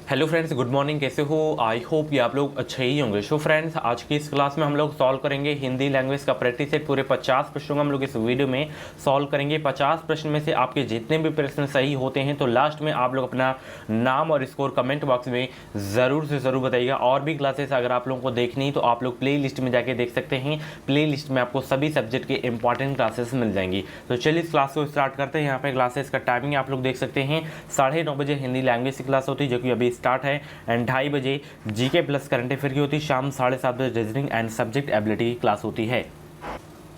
Hello friends, good morning. कैसे हो? I hope ये आप लोग अच्छे ही होंगे। सो फ्रेंड्स, आज की इस क्लास में हम लोग सॉल्व करेंगे हिंदी लैंग्वेज का प्रैक्टिस सेट। पूरे 50 प्रश्नों को हम लोग इस वीडियो में सॉल्व करेंगे। 50 प्रश्न में से आपके जितने भी प्रश्न सही होते हैं तो लास्ट में आप लोग अपना नाम और स्कोर कमेंट बॉक्स में ज़रूर से ज़रूर बताइएगा। और भी क्लासेस अगर आप लोगों को देखनी तो आप लोग प्ले लिस्ट में जाके देख सकते हैं। प्ले लिस्ट में आपको सभी सब्जेक्ट के इंपॉर्टेंट क्लासेस मिल जाएंगी। तो चलिए इस क्लास को स्टार्ट करते हैं। यहाँ पे क्लासेस का टाइमिंग आप लोग देख सकते हैं। 9:30 बजे हिंदी लैंग्वेज की क्लास होती है जो कि अभी स्टार्ट है, एंड 2:30 बजे जीके प्लस करंट अफेयर की होती है। शाम 7:30 बजे रीजनिंग एंड सब्जेक्ट एबिलिटी की क्लास होती है।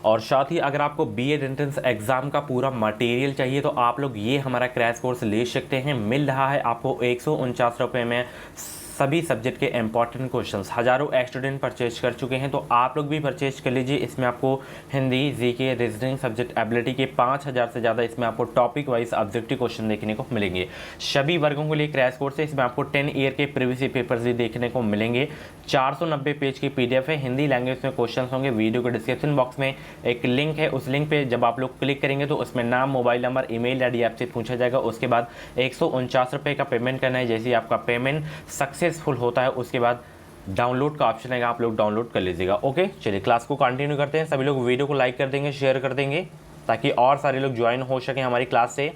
और साथ ही अगर आपको बीएड एंट्रेंस एग्जाम का पूरा मटेरियल चाहिए तो आप लोग ये हमारा क्रैश कोर्स ले सकते हैं। मिल रहा है आपको 149 रुपये में सभी सब्जेक्ट के इंपॉर्टेंट क्वेश्चंस। हज़ारों स्टूडेंट परचेज कर चुके हैं तो आप लोग भी परचेज कर लीजिए। इसमें आपको Hindi, GK, reasoning, subject ability के 5000 से ज़्यादा इसमें आपको टॉपिक वाइज ऑब्जेक्टिव क्वेश्चन देखने को मिलेंगे। सभी वर्गों के लिए क्रैश कोर्स है। इसमें आपको 10 ईयर के प्रीवियस पेपर्स भी देखने को मिलेंगे। 490 पेज की पीडीएफ है। हिंदी लैंग्वेज में क्वेश्चन होंगे। वीडियो के डिस्क्रिप्शन बॉक्स में एक लिंक है, उस लिंक पे जब आप लोग क्लिक करेंगे तो उसमें नाम, मोबाइल नंबर, ईमेल आईडी आपसे पूछा जाएगा। उसके बाद 149 रुपये का पेमेंट करना है। जैसे ही आपका पेमेंट सक्सेसफुल होता है उसके बाद डाउनलोड का ऑप्शन है, आप लोग डाउनलोड कर लीजिएगा। ओके, चलिए क्लास को कंटिन्यू करते हैं। सभी लोग वीडियो को लाइक कर देंगे, शेयर कर देंगे ताकि और सारे लोग ज्वाइन हो सकें हमारी क्लास से।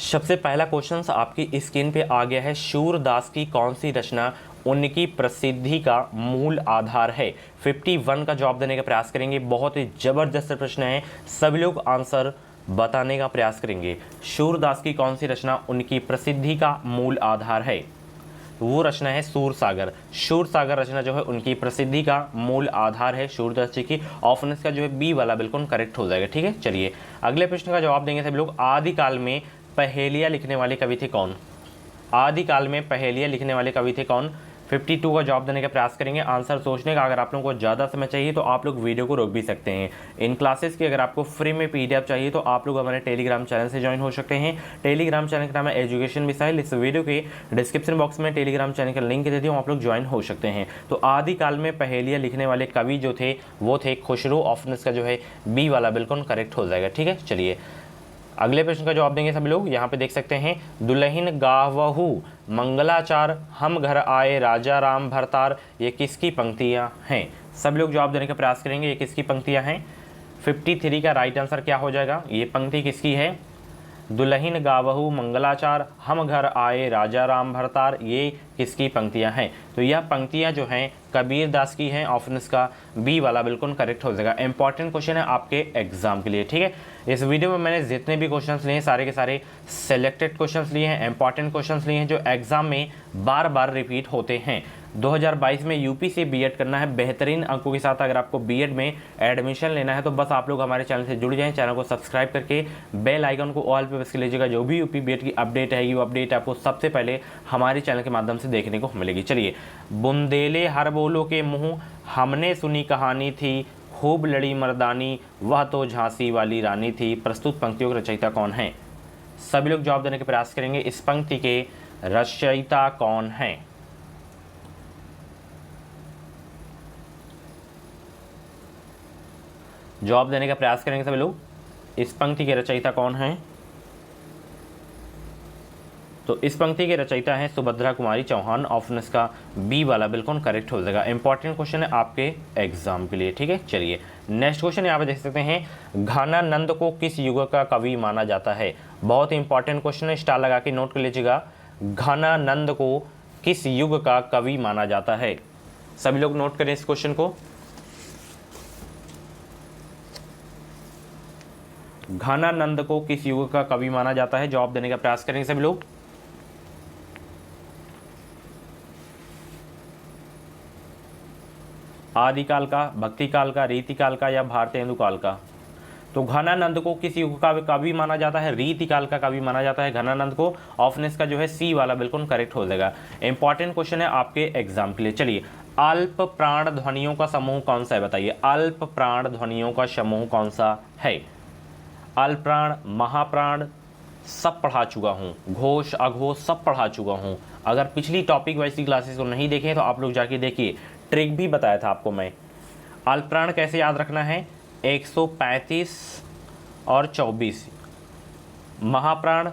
सबसे पहला क्वेश्चन आपकी स्क्रीन पे आ गया है। सूरदास की कौन सी रचना उनकी प्रसिद्धि का मूल आधार है? 51 का जवाब देने का प्रयास करेंगे। बहुत ही जबरदस्त प्रश्न है, सभी लोग आंसर बताने का प्रयास करेंगे। सूरदास की कौन सी रचना उनकी प्रसिद्धि का मूल आधार है? वो रचना है सूरसागर। सूरसागर रचना जो है उनकी प्रसिद्धि का मूल आधार है सूरदास जी की। ऑप्शन इसका जो है बी वाला बिल्कुल करेक्ट हो जाएगा। ठीक है, चलिए अगले प्रश्न का जवाब देंगे सभी लोग। आदिकाल में पहेलियाँ लिखने वाले कवि थे कौन? आदिकाल में पहेलियाँ लिखने वाले कवि थे कौन? 52 का जवाब देने का प्रयास करेंगे। आंसर सोचने का अगर आप लोगों को ज़्यादा समय चाहिए तो आप लोग वीडियो को रोक भी सकते हैं। इन क्लासेस की अगर आपको फ्री में पीडीएफ चाहिए तो आप लोग हमारे टेलीग्राम चैनल से ज्वाइन हो सकते हैं। टेलीग्राम चैनल का नाम है एजुकेशन मिसाइल। इस वीडियो के डिस्क्रिप्शन बॉक्स में टेलीग्राम चैनल का लिंक दे दिया, आप लोग ज्वाइन हो सकते हैं। तो आदिकाल में पहेलियाँ लिखने वाले कवि जो थे वो थे खुसरो। ऑप्शन इसका जो है बी वाला बिल्कुल करेक्ट हो जाएगा। ठीक है, चलिए अगले प्रश्न का जवाब देंगे सभी लोग। यहाँ पे देख सकते हैं, दुल्हिन गावहू मंगलाचार, हम घर आए राजा राम भरतार, ये किसकी पंक्तियाँ हैं? सभी लोग जवाब देने का प्रयास करेंगे। ये किसकी पंक्तियाँ हैं? 53 का राइट आंसर क्या हो जाएगा? ये पंक्ति किसकी है? दुल्हिन गावहू मंगलाचार, हम घर आए राजा राम भरतार, ये किसकी पंक्तियां हैं? तो यह पंक्तियां जो हैं कबीर दास की हैं। ऑप्शन इसका बी वाला बिल्कुल करेक्ट हो जाएगा। इंपॉर्टेंट क्वेश्चन है आपके एग्जाम के लिए। ठीक है, इस वीडियो में मैंने जितने भी क्वेश्चंस लिए हैं सारे के सारे सेलेक्टेड क्वेश्चंस लिए हैं, इंपॉर्टेंट क्वेश्चंस लिए हैं जो एग्जाम में बार बार रिपीट होते हैं। 2022 में यूपी से बीएड करना है बेहतरीन अंकों के साथ। अगर आपको बीएड में एडमिशन लेना है तो बस आप लोग हमारे चैनल से जुड़ जाएं। चैनल को सब्सक्राइब करके बेल आइकन को ऑल पे प्रेस कर लीजिएगा। जो भी यूपी बीएड की अपडेट है वो अपडेट आपको सबसे पहले हमारे चैनल के माध्यम से देखने को मिलेगी। चलिए, बुंदेले हर बोलो के मुँह, हमने सुनी कहानी थी, खूब लड़ी मर्दानी, वह तो झांसी वाली रानी थी। प्रस्तुत पंक्तियों के रचयिता कौन है? सभी लोग जवाब देने का प्रयास करेंगे। इस पंक्ति के रचयिता कौन है? जवाब देने का प्रयास करेंगे सभी लोग। इस पंक्ति के रचयिता कौन हैं? तो इस पंक्ति के रचयिता हैं सुभद्रा कुमारी चौहान। ऑप्शन इसका बी वाला बिल्कुल करेक्ट हो जाएगा। इंपॉर्टेंट क्वेश्चन है आपके एग्जाम के लिए। ठीक है, चलिए नेक्स्ट क्वेश्चन यहाँ पे देख सकते हैं। घनानंद को किस युग का कवि माना जाता है? बहुत इंपॉर्टेंट क्वेश्चन है, स्टार लगा के नोट कर लीजिएगा। घनानंद को किस युग का कवि माना जाता है? सभी लोग नोट करें इस क्वेश्चन को। घनानंद को किस युग का कवि माना जाता है? जवाब देने का प्रयास करेंगे सभी लोग। आदिकाल का, भक्ति काल का, रीतिकाल का या भारतेंदु काल का? तो घनानंद को किस युग का कवि माना जाता है? रीतिकाल का कवि माना जाता है घनानंद को। ऑप्शन इसका जो है सी वाला बिल्कुल करेक्ट हो जाएगा। इंपॉर्टेंट क्वेश्चन है आपके एग्जाम के लिए। चलिए, अल्प प्राण ध्वनियों का समूह कौन सा है? बताइए, अल्प प्राण ध्वनियों का समूह कौन सा है? अल्प प्राण, महाप्राण, सब पढ़ा चुका हूँ, घोष अघोष सब पढ़ा चुका हूँ। अगर पिछली टॉपिक वाइज की क्लासेस को नहीं देखे तो आप लोग जाके देखिए, ट्रिक भी बताया था आपको मैं। अल्प प्राण कैसे याद रखना है? 135 और 24। महाप्राण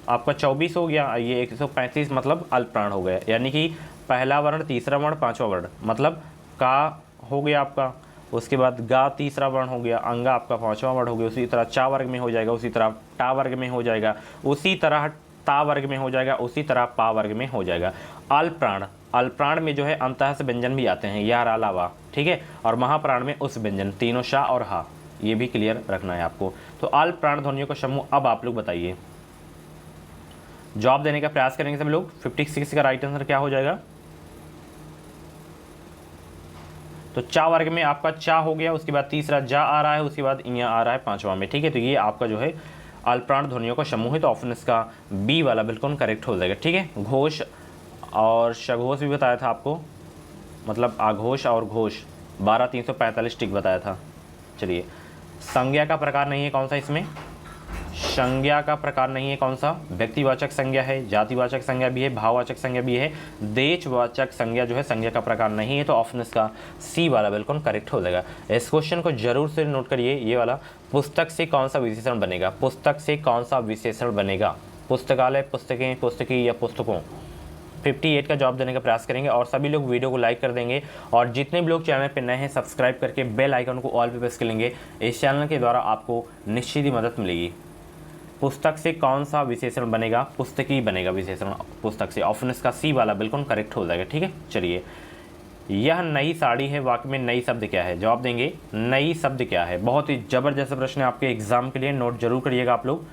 आपका 24 हो गया, ये 135 मतलब अल्प प्राण हो गया, यानी कि पहला वर्ण, तीसरा वर्ण, पांचवा वर्ण, मतलब का हो गया आपका, उसके बाद गा तीसरा वर्ण हो गया, अंगा आपका पांचवा वर्ण हो गया, उसी तरह चा वर्ग में हो जाएगा, उसी तरह टा वर्ग में हो जाएगा, उसी तरह ता वर्ग में हो जाएगा, उसी तरह पा वर्ग में हो जाएगा। अल्प प्राण, अल्प प्राण में जो है अंतः से व्यंजन भी आते हैं, या, रा, ला, वा, ठीक है, और महाप्राण में उस व्यंजन, तीनों शा और हा, ये भी क्लियर रखना है आपको। तो अल्प प्राण ध्वनियों का समूह अब आप लोग बताइए, जवाब देने का प्रयास करेंगे सब लोग। 56 का राइट आंसर क्या हो जाएगा? तो चा वर्ग में आपका चा हो गया, उसके बाद तीसरा जा आ रहा है, उसके बाद इया आ रहा है पांचवा में, ठीक है। तो ये आपका जो है अल्पप्राण ध्वनियों का समूह है, तो ऑप्शन इसका बी वाला बिल्कुल करेक्ट हो जाएगा, ठीक है। घोष और सघोष भी बताया था आपको, मतलब आघोष और घोष 12 345 टिक बताया था। चलिए, संज्ञा का प्रकार नहीं है कौन सा इसमें? संज्ञा का प्रकार नहीं है कौन सा? व्यक्तिवाचक संज्ञा है, जातिवाचक संज्ञा भी है, भाववाचक संज्ञा भी है, देशवाचक संज्ञा जो है संज्ञा का प्रकार नहीं है, तो ऑप्शन इसका सी वाला बिल्कुल करेक्ट हो जाएगा। इस क्वेश्चन को जरूर से नोट करिए, ये वाला, पुस्तक से कौन सा विशेषण बनेगा? पुस्तक से कौन सा विशेषण बनेगा? पुस्तकालय, पुस्तकें, पुस्तकी या पुस्तकों? 58 का जवाब देने का प्रयास करेंगे, और सभी लोग वीडियो को लाइक कर देंगे, और जितने भी लोग चैनल पे नए हैं सब्सक्राइब करके बेल आइकन को ऑल पे प्रेस कर लेंगे। इस चैनल के द्वारा आपको निश्चित ही मदद मिलेगी। पुस्तक से कौन सा विशेषण बनेगा? पुस्तकी बनेगा विशेषण पुस्तक से, ऑप्शन इसका सी वाला बिल्कुल करेक्ट हो जाएगा, ठीक है। चलिए, यह नई साड़ी है वाक्य में नई शब्द क्या है? जवाब देंगे नई शब्द क्या है। बहुत ही जबरदस्त प्रश्न है आपके एग्जाम के लिए, नोट जरूर करिएगा आप लोग।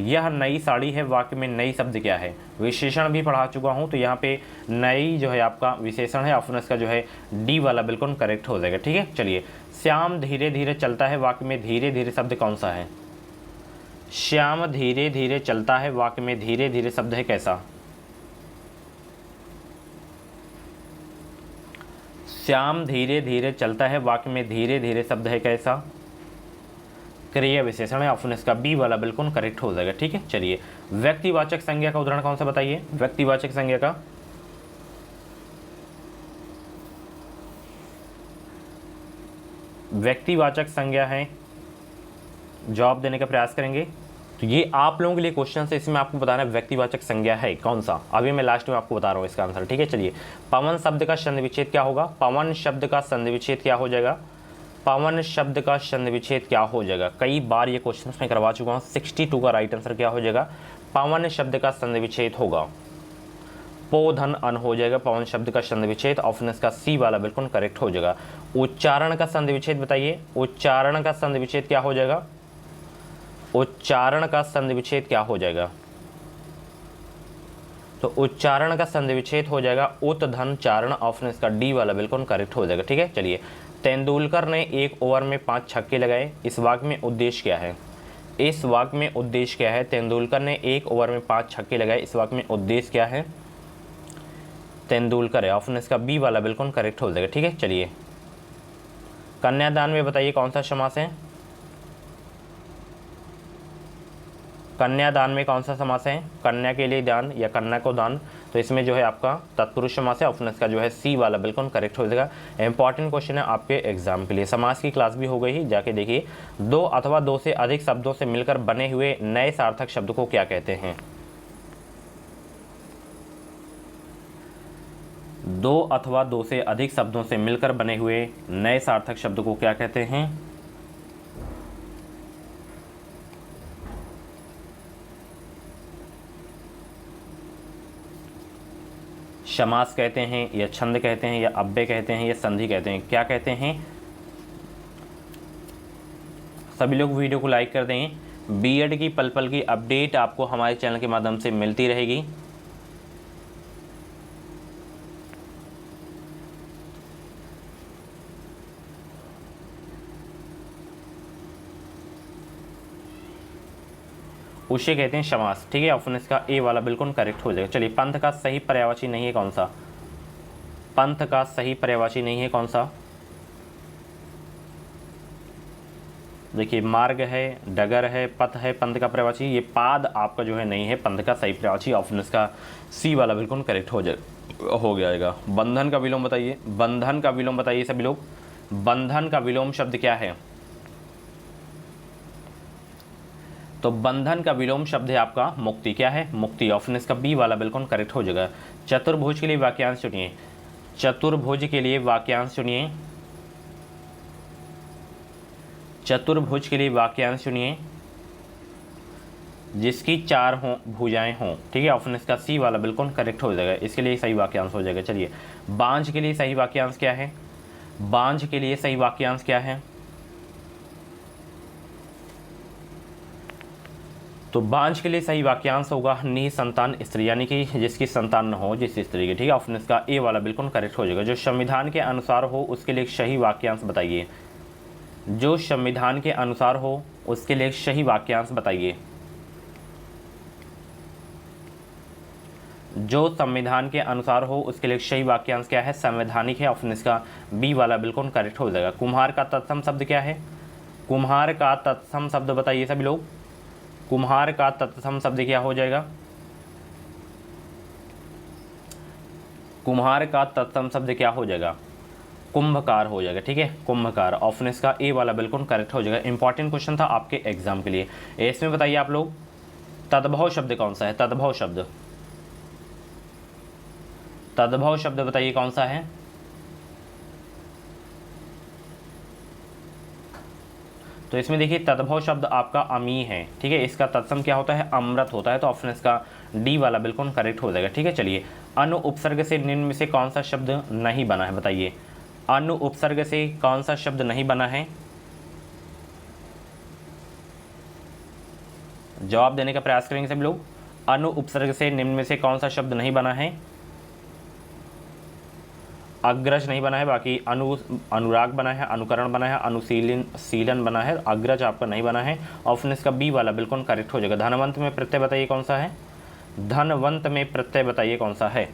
यह नई साड़ी है वाक्य में नई शब्द क्या है? विशेषण भी पढ़ा चुका हूं, तो यहाँ पे नई जो है आपका विशेषण है, ऑप्शन इसका जो है डी वाला बिल्कुल करेक्ट हो जाएगा, ठीक है। चलिए, श्याम धीरे धीरे चलता है वाक्य में धीरे धीरे शब्द कौन सा है? श्याम धीरे धीरे चलता है वाक्य में धीरे धीरे शब्द है कैसा? श्याम धीरे धीरे चलता है वाक्य में धीरे धीरे शब्द है कैसा? क्रिया विशेषण है, ऑप्शन इसका बी वाला बिल्कुल करेक्ट हो जाएगा, ठीक है। चलिए, व्यक्तिवाचक संज्ञा का उदाहरण कौन सा बताइए? व्यक्तिवाचक संज्ञा का व्यक्तिवाचक संज्ञा है, जवाब देने का प्रयास करेंगे। तो ये आप लोगों के लिए क्वेश्चन है, इसमें आपको बताना है व्यक्तिवाचक संज्ञा है कौन सा। अभी मैं लास्ट में आपको बता रहा हूँ इसका आंसर, ठीक है। चलिए, पवन शब्द का संधि विच्छेद क्या होगा? पवन शब्द का संधि विच्छेद क्या हो जाएगा? पवन शब्द का संधि विच्छेद क्या हो जाएगा? कई बार ये क्वेश्चन मैं करवा चुका हूँ। 62 का राइट आंसर क्या हो जाएगा? पवन शब्द का संधि विच्छेद होगा पो धन अन हो जाएगा, पवन शब्द का संधि विच्छेद, ऑप्शन इसका सी वाला बिल्कुल करेक्ट हो जाएगा। उच्चारण का संधि विच्छेद बताइए, उच्चारण का संधि विच्छेद क्या हो जाएगा? उच्चारण का संधि विच्छेद क्या हो जाएगा? तो उच्चारण का संधि विच्छेद हो जाएगा उत धन चारण, ऑप्शन इसका डी वाला बिल्कुल करेक्ट हो जाएगा, ठीक है। चलिए, तेंदुलकर ने एक ओवर में 5 छक्के लगाए, इस वाक्य में उद्देश्य क्या है? इस वाक्य में उद्देश्य क्या है? तेंदुलकर ने एक ओवर में 5 छक्के लगाए, इस वाक्य में उद्देश्य क्या है? तेंदुलकर है, ऑप्शन इसका बी वाला बिल्कुल करेक्ट हो जाएगा, ठीक है। चलिए, कन्यादान में बताइए कौन सा समास है? कन्यादान में कौन सा समास है? कन्या के लिए दान या कन्या को दान, तो इसमें जो है आपका तत्पुरुष समास है, ऑप्शन इसका जो है सी वाला बिल्कुल करेक्ट हो जाएगा। इंपॉर्टेंट क्वेश्चन है आपके एग्जाम के लिए। समास की क्लास भी हो गई, जाके देखिए। दो अथवा दो से अधिक शब्दों से मिलकर बने हुए नए सार्थक शब्द को क्या कहते हैं? दो अथवा दो से अधिक शब्दों से मिलकर बने हुए नए सार्थक शब्द को क्या कहते हैं? समास कहते हैं, या छंद कहते हैं, या अव्यय कहते हैं, या संधि कहते हैं, क्या कहते हैं? सभी लोग वीडियो को लाइक कर दें। बीएड की पल पल की अपडेट आपको हमारे चैनल के माध्यम से मिलती रहेगी। उसे कहते हैं समास, ठीक है। ऑप्शन इसका ए वाला बिल्कुल करेक्ट हो जाएगा। चलिए, पंथ का सही पर्यायवाची नहीं है कौन सा? पंथ का सही पर्यायवाची नहीं है कौन सा? देखिए, मार्ग है, डगर है, पथ है, पंथ का पर्यायवाची, ये पाद आपका जो है नहीं है पंथ का सही पर्यायवाची, ऑप्शन इसका सी वाला बिल्कुल करेक्ट हो जाएगा। बंधन का विलोम बताइए, बंधन का विलोम बताइए सभी लोग। बंधन का विलोम शब्द क्या है? तो बंधन का विलोम शब्द है आपका मुक्ति। क्या है? मुक्ति। ऑप्शन इसका बी वाला बिल्कुल करेक्ट हो जाएगा। चतुर्भुज के लिए वाक्यांश चुनिए। चतुर्भुज के लिए वाक्यांश चुनिए। चतुर्भुज के लिए वाक्यांश चुनिए जिसकी 4 भुजाएं हों। ठीक है, ऑप्शन इसका सी वाला बिल्कुल करेक्ट हो जाएगा। इसके लिए सही वाक्यांश हो जाएगा। चलिए, बांझ के लिए सही वाक्यांश क्या है? बांझ के लिए सही वाक्यांश क्या है? तो बांझ के लिए सही वाक्यांश होगा निसंतान स्त्री, यानी कि जिसकी संतान न हो, जिस स्त्री की। ठीक है, ऑप्शन इसका ए वाला बिल्कुल करेक्ट हो जाएगा। जो संविधान के अनुसार हो उसके लिए सही वाक्यांश बताइए। जो संविधान के अनुसार हो उसके लिए सही वाक्यांश बताइए। जो संविधान के अनुसार हो उसके लिए सही वाक्यांश क्या है? संवैधानिक है। ऑप्शन इसका बी वाला बिल्कुल करेक्ट हो जाएगा। कुम्हार का तत्सम शब्द क्या है? कुम्हार का तत्सम शब्द बताइए सभी लोग। कुम्हार का तत्सम शब्द क्या हो जाएगा? कुम्हार का तत्सम शब्द क्या हो जाएगा? कुंभकार हो जाएगा। ठीक है, कुंभकार। ऑप्शन इसका ए वाला बिल्कुल करेक्ट हो जाएगा। इंपॉर्टेंट क्वेश्चन था आपके एग्जाम के लिए। इसमें बताइए आप लोग, तद्भव शब्द कौन सा है? तद्भव शब्द, तद्भव शब्द बताइए कौन सा है? तो इसमें देखिए तद्भव शब्द आपका अमी है। ठीक है, इसका तत्सम क्या होता है? अमृत होता है। तो ऑप्शन इसका डी वाला बिल्कुल करेक्ट हो जाएगा। ठीक है, चलिए, अनु उपसर्ग से निम्न में से कौन सा शब्द नहीं बना है? बताइए, अनु उपसर्ग से कौन सा शब्द नहीं बना है? जवाब देने का प्रयास करेंगे सभी लोग। अनु उपसर्ग से निम्न में से कौन सा शब्द नहीं बना है? अग्रज नहीं बना है, बाकी अनुराग बना है, अनुकरण बना है, अनुशीलन बना है। अग्रज आपका नहीं बना है। ऑप्शन इसका बी वाला बिल्कुल करेक्ट हो जाएगा। धनवंत में प्रत्यय बताइए कौन सा है? धनवंत में प्रत्यय बताइए कौन सा है?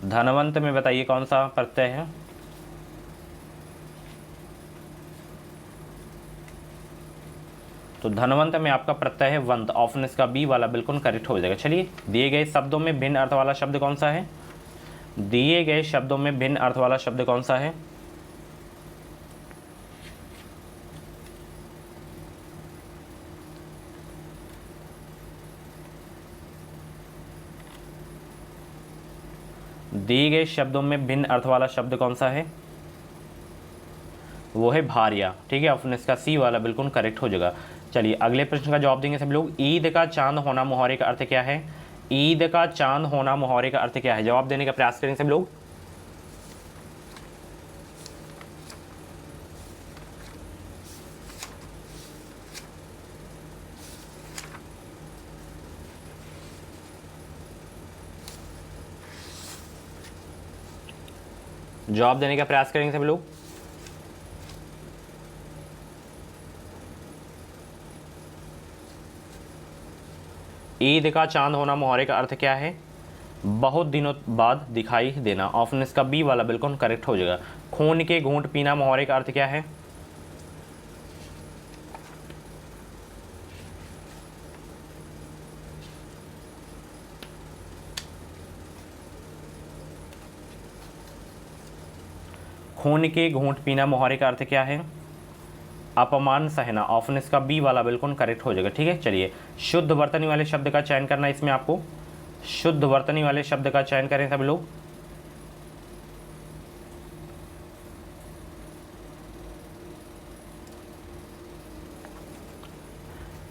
धनवंत में बताइए कौन सा प्रत्यय है? तो धनवंत में आपका प्रत्यय है वंत। ऑप्शन इसका बी वाला बिल्कुल करेक्ट हो जाएगा। चलिए, दिए गए शब्दों में भिन्न अर्थ वाला शब्द कौन सा है? दिए गए शब्दों में भिन्न अर्थ वाला शब्द कौन सा है? दिए गए शब्दों में भिन्न अर्थ वाला शब्द कौन सा है? वो है भार्या। ठीक है, ऑप्शन इसका सी वाला बिल्कुल करेक्ट हो जाएगा। चलिए, अगले प्रश्न का जवाब देंगे सभी लोग। ईद का चांद होना मुहावरे का अर्थ क्या है? ईद का चांद होना मुहावरे का अर्थ क्या है? जवाब देने का प्रयास करेंगे सभी लोग। जवाब देने का प्रयास करेंगे सभी लोग। ईद का चांद होना मुहावरे का अर्थ क्या है? बहुत दिनों बाद दिखाई देना। ऑप्शन इसका बी वाला बिल्कुल करेक्ट हो जाएगा। खून के घूंट पीना मुहावरे का अर्थ क्या है? खून के घूंट पीना मुहावरे का अर्थ क्या है? अपमान सहना। ऑप्शन इसका बी वाला बिल्कुल करेक्ट हो जाएगा। ठीक है, चलिए, शुद्ध वर्तनी वाले शब्द का चयन करना है इसमें आपको। शुद्ध वर्तनी वाले शब्द का चयन करें सभी लोग।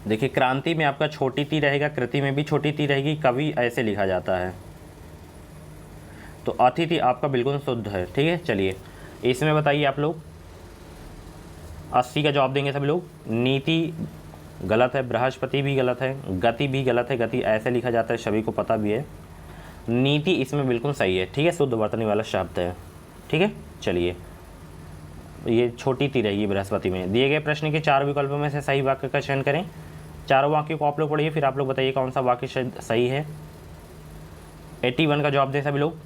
देखिए, क्रांति में आपका छोटी ती रहेगा, कृति में भी छोटी ती रहेगी, कवि ऐसे लिखा जाता है। तो अतिथि आपका बिल्कुल शुद्ध है। ठीक है, चलिए, इसमें बताइए आप लोग। 80 का जवाब देंगे सभी लोग। नीति गलत है, बृहस्पति भी गलत है, गति भी गलत है। गति ऐसे लिखा जाता है, सभी को पता भी है। नीति इसमें बिल्कुल सही है। ठीक है, शुद्ध वर्तनी वाला शब्द है। ठीक है, चलिए, ये छोटी ती रहेगी बृहस्पति में। दिए गए प्रश्न के 4 विकल्पों में से सही वाक्य का चयन करें। चारों वाक्यों को आप लोग पढ़िए, फिर आप लोग बताइए कौन सा वाक्य सही है। 81 का जवाब दें सभी लोग।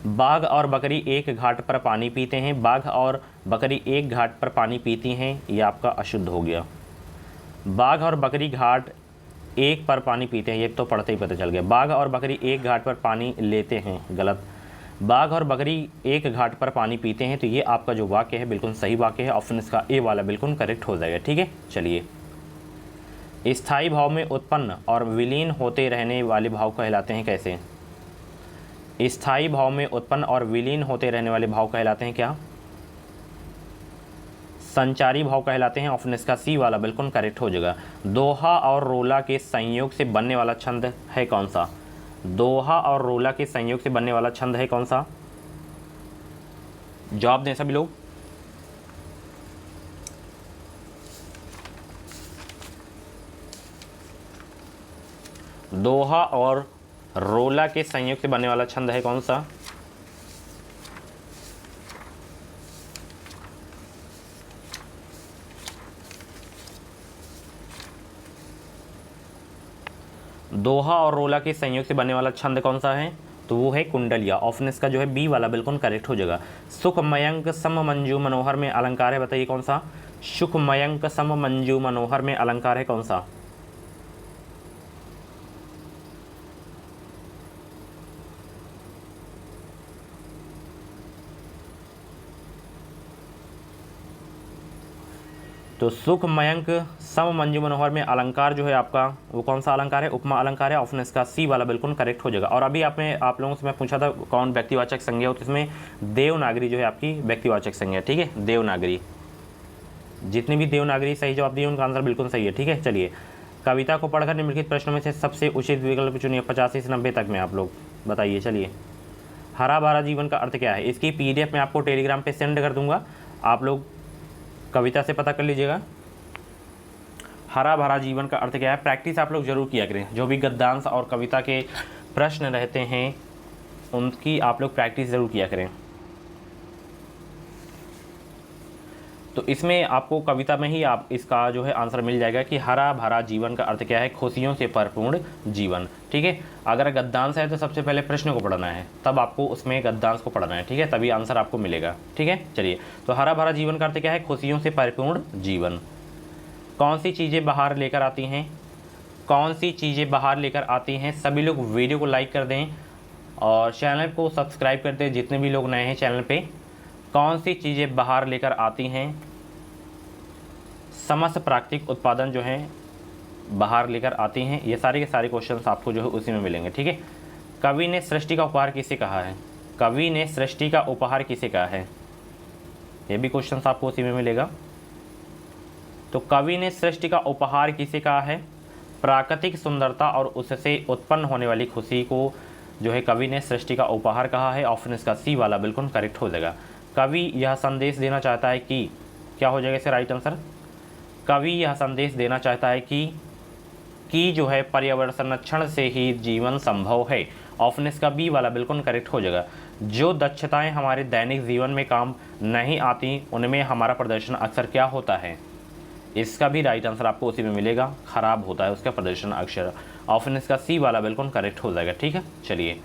बाघ और बकरी एक घाट पर पानी पीते हैं। बाघ और बकरी एक घाट पर पानी पीती हैं, ये आपका अशुद्ध हो गया। बाघ और बकरी घाट एक पर पानी पीते हैं, ये तो पढ़ते ही पता चल गया। बाघ और बकरी एक घाट पर पानी लेते हैं, गलत। बाघ और बकरी एक घाट पर पानी पीते हैं, तो ये आपका जो वाक्य है बिल्कुल सही वाक्य है, ऑप्शन इसका ए वाला बिल्कुल करेक्ट हो जाएगा। ठीक है, चलिए। स्थायी भाव में उत्पन्न और विलीन होते रहने वाले भाव कहलाते हैं कैसे? स्थायी भाव में उत्पन्न और विलीन होते रहने वाले भाव कहलाते हैं क्या? संचारी भाव कहलाते हैं, ऑप्शन इसका सी वाला बिल्कुल करेक्ट हो जाएगा। दोहा और रोला के संयोग से बनने वाला छंद है कौन सा? दोहा और रोला के संयोग से बनने वाला छंद है कौन सा? जवाब दें सभी लोग। दोहा और रोला के संयोग से बनने वाला छंद है कौन सा? दोहा और रोला के संयोग से बनने वाला छंद कौन सा है? तो वो है कुंडलिया, ऑप्शन इसका जो है बी वाला बिल्कुल करेक्ट हो जाएगा। सुख मयंक सम मंजू मनोहर में अलंकार है, बताइए कौन सा? सुख मयंक सम मंजू मनोहर में अलंकार है कौन सा? तो सुख मयंक सम मंजू मनोहर में अलंकार जो है आपका वो कौन सा अलंकार है? उपमा अलंकार है, ऑप्शन इसका सी वाला बिल्कुल करेक्ट हो जाएगा। और अभी आप लोगों से मैं पूछा था कौन व्यक्तिवाचक संज्ञा हो, तो इसमें देवनागरी जो है आपकी व्यक्तिवाचक संज्ञा। ठीक है, देवनागरी। जितनी भी देवनागरी सही जवाब दिए उनका आंसर बिल्कुल सही है। ठीक है, चलिए। कविता को पढ़कर निम्नलिखित प्रश्नों में से सबसे उचित विकल्प चुनिए 85 से 90 तक में, आप लोग बताइए। चलिए, हरा भरा जीवन का अर्थ क्या है? इसकी PDF मैं आपको टेलीग्राम पे सेंड कर दूंगा, आप लोग कविता से पता कर लीजिएगा। हरा भरा जीवन का अर्थ क्या है? प्रैक्टिस आप लोग जरूर किया करें, जो भी गद्यांश और कविता के प्रश्न रहते हैं उनकी आप लोग प्रैक्टिस जरूर किया करें। तो इसमें आपको कविता में ही आप इसका जो है आंसर मिल जाएगा कि हरा भरा जीवन का अर्थ क्या है? खुशियों से परिपूर्ण जीवन। ठीक है, अगर गद्यांश है तो सबसे पहले प्रश्न को पढ़ना है, तब आपको उसमें गद्यांश को पढ़ना है। ठीक है, तभी आंसर आपको मिलेगा। ठीक है, चलिए। तो हरा भरा जीवन का अर्थ क्या है? खुशियों से परिपूर्ण जीवन। कौन सी चीज़ें बाहर लेकर आती हैं? कौन सी चीज़ें बाहर लेकर आती हैं? सभी लोग वीडियो को लाइक कर दें और चैनल को सब्सक्राइब कर दें, जितने भी लोग नए हैं चैनल पे। कौन सी चीज़ें बाहर लेकर आती हैं? समस्त प्राकृतिक उत्पादन जो हैं बाहर लेकर आती हैं। ये सारे के सारे क्वेश्चंस आपको जो है उसी में मिलेंगे। ठीक है, कवि ने सृष्टि का उपहार किसे कहा है? कवि ने सृष्टि का उपहार किसे कहा है? ये भी क्वेश्चंस आपको उसी में मिलेगा। तो कवि ने सृष्टि का उपहार किसे कहा है? प्राकृतिक सुंदरता और उससे उत्पन्न होने वाली खुशी को जो है कवि ने सृष्टि का उपहार कहा है, ऑप्शन इसका सी वाला बिल्कुल करेक्ट हो जाएगा। कवि यह संदेश देना चाहता है कि, क्या हो जाएगा इसका राइट आंसर? कवि यह संदेश देना चाहता है कि जो है पर्यावरण संरक्षण से ही जीवन संभव है, ऑप्शन इसका बी वाला बिल्कुल करेक्ट हो जाएगा। जो दक्षताएं हमारे दैनिक जीवन में काम नहीं आती उनमें हमारा प्रदर्शन अक्सर क्या होता है? इसका भी राइट आंसर आपको उसी में मिलेगा, खराब होता है उसका प्रदर्शन अक्सर, ऑप्शन इसका सी वाला बिल्कुल करेक्ट हो जाएगा। ठीक है, चलिए।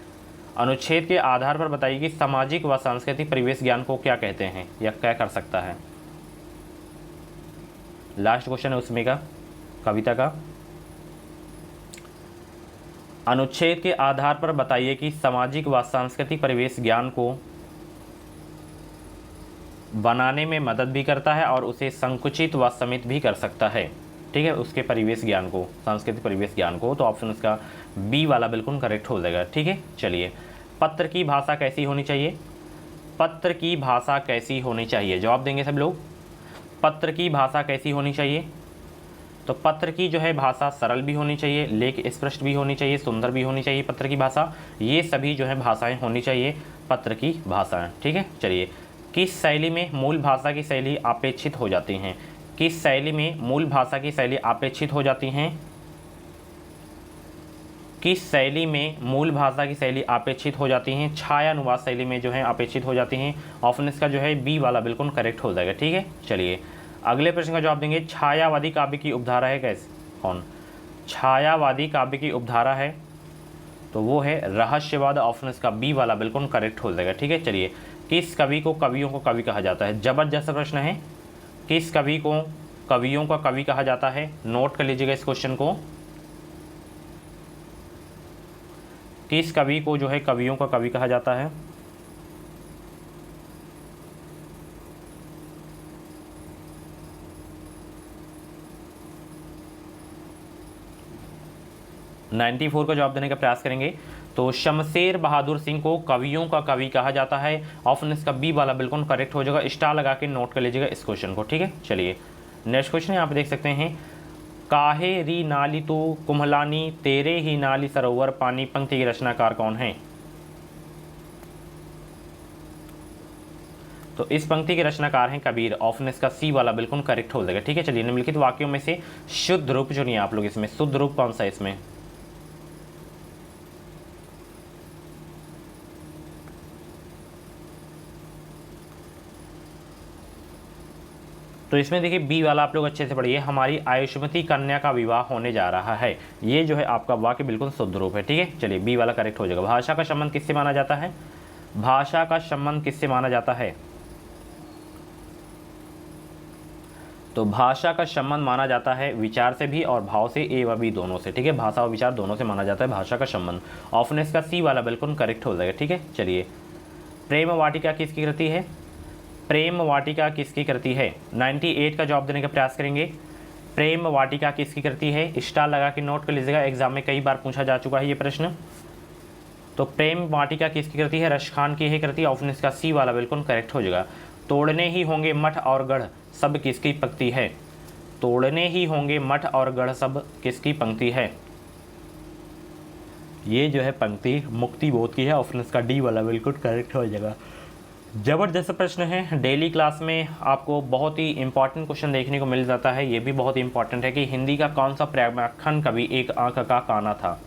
अनुच्छेद के आधार पर बताइए कि सामाजिक व सांस्कृतिक परिवेश ज्ञान को क्या कहते हैं या क्या कर सकता है? लास्ट क्वेश्चन है उसमें का कविता का। अनुच्छेद के आधार पर बताइए कि सामाजिक व सांस्कृतिक परिवेश ज्ञान को बनाने में मदद भी करता है और उसे संकुचित व सीमित भी कर सकता है। ठीक है, उसके परिवेश ज्ञान को, सांस्कृतिक परिवेश ज्ञान को, तो ऑप्शन इसका बी वाला बिल्कुल करेक्ट हो जाएगा। ठीक है, चलिए। पत्र की भाषा कैसी होनी चाहिए? पत्र की भाषा कैसी होनी चाहिए? जवाब देंगे सब लोग। पत्र की भाषा कैसी होनी चाहिए? तो पत्र की जो है भाषा सरल भी होनी चाहिए, लेख स्पष्ट भी होनी चाहिए, सुंदर भी होनी चाहिए पत्र की भाषा। ये सभी जो है भाषाएं होनी चाहिए पत्र की भाषाएं। ठीक है, चलिए। किस शैली में मूल भाषा की शैली अपेक्षित हो जाती हैं? किस शैली में मूल भाषा की शैली अपेक्षित हो जाती हैं? किस शैली में मूल भाषा की शैली अपेक्षित हो जाती हैं? छायानुवाद शैली में जो है अपेक्षित हो जाती हैं, ऑप्शन इसका जो है बी वाला बिल्कुल करेक्ट हो जाएगा। ठीक है, चलिए। अगले प्रश्न का जवाब देंगे। छायावादी काव्य की उपधारा है कैसे? कौन छायावादी काव्य की उपधारा है? तो वो है रहस्यवाद, ऑप्शन इसका बी वाला बिल्कुल करेक्ट हो जाएगा। ठीक है, चलिए। किस कवि को कवियों को कवि कहा जाता है? जबरदस्त प्रश्न है। किस कवि को कवियों का कवि कहा जाता है? नोट कर लीजिएगा इस क्वेश्चन को। किस कवि को जो है कवियों का कवि कहा जाता है? 94 का जवाब देने का प्रयास करेंगे। तो शमशेर बहादुर सिंह को कवियों का कवि कहा जाता है। ऑप्शन इसका बी वाला बिल्कुल करेक्ट हो जाएगा। स्टार लगा के नोट कर लीजिएगा इस क्वेश्चन को, ठीक है। चलिए नेक्स्ट क्वेश्चन यहाँ पे देख सकते हैं, काहे री नाली तू कुम्हलानी तेरे ही नाली सरोवर पानी, पंक्ति के रचनाकार कौन है? तो इस पंक्ति के रचनाकार हैं कबीर। ऑप्शन इसका सी वाला बिल्कुल करेक्ट हो जाएगा, ठीक है। चलिए निम्नलिखित वाक्यों में से शुद्ध रूप चुनिए आप लोग, इसमें शुद्ध रूप कौन सा है इसमें? तो इसमें देखिए बी वाला आप लोग अच्छे से पढ़िए, हमारी आयुष्मती कन्या का विवाह होने जा रहा है। ये जो है आपका वाक्य बिल्कुल शुद्ध रूप है, ठीक है। चलिए बी वाला करेक्ट हो जाएगा। भाषा का संबंध किससे माना जाता है? भाषा का संबंध किससे माना जाता है? तो भाषा का संबंध माना जाता है विचार से भी और भाव से, ए व बी दोनों से, ठीक है। भाषा और विचार दोनों से माना जाता है भाषा का संबंध। ऑप्शन इसका सी वाला बिल्कुल करेक्ट हो जाएगा, ठीक है। चलिए प्रेम वाटिका किसकी कृति है? प्रेम वाटिका किसकी कृति है? 98 का जवाब देने का प्रयास करेंगे। प्रेम वाटिका किसकी कृति है? स्टार लगा के नोट कर लीजिएगा, एग्जाम में कई बार पूछा जा चुका है ये प्रश्न। तो प्रेम वाटिका किसकी कृति है? रश खान की है कृति। ऑप्शन इसका सी वाला बिल्कुल करेक्ट हो जाएगा। तोड़ने ही होंगे मठ और गढ़ सब किसकी पंक्ति है? तोड़ने ही होंगे मठ और गढ़ सब किसकी पंक्ति है? ये जो है पंक्ति मुक्ति बोध की है। ऑप्शन इसका डी वाला बिल्कुल करेक्ट हो जाएगा। जबरदस्त प्रश्न है। डेली क्लास में आपको बहुत ही इंपॉर्टेंट क्वेश्चन देखने को मिल जाता है। ये भी बहुत ही इंपॉर्टेंट है कि हिंदी का कौन सा प्रेमाखंड कवि एक आंख का काना था?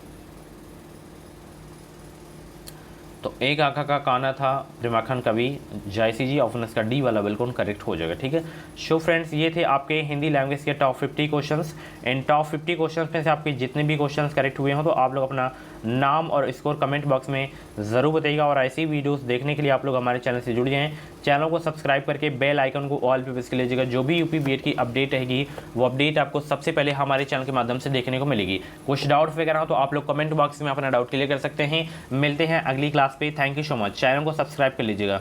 तो एक आंखा का काना था प्रेमाखंड कवि जायसी जी। ऑप्शन इसका डी वाला बिल्कुल करेक्ट हो जाएगा, ठीक है। सो फ्रेंड्स ये थे आपके हिंदी लैंग्वेज के टॉप 50 क्वेश्चंस। इन टॉप 50 क्वेश्चंस में से आपके जितने भी क्वेश्चंस करेक्ट हुए हों तो आप लोग अपना नाम और स्कोर कमेंट बॉक्स में ज़रूर बताइएगा। और ऐसी वीडियोस देखने के लिए आप लोग हमारे चैनल से जुड़ जाएं। चैनल को सब्सक्राइब करके बेल आइकन को ऑल पे प्रेस कर लीजिएगा। जो भी यूपी बीएड की अपडेट रहेगी वो अपडेट आपको सबसे पहले हमारे चैनल के माध्यम से देखने को मिलेगी। कुछ डाउट वगैरह हो तो आप लोग कमेंट बॉक्स में अपना डाउट क्लियर कर सकते हैं। मिलते हैं अगली क्लास पे। Thank you so much. Channel को सब्सक्राइब कर लीजिएगा।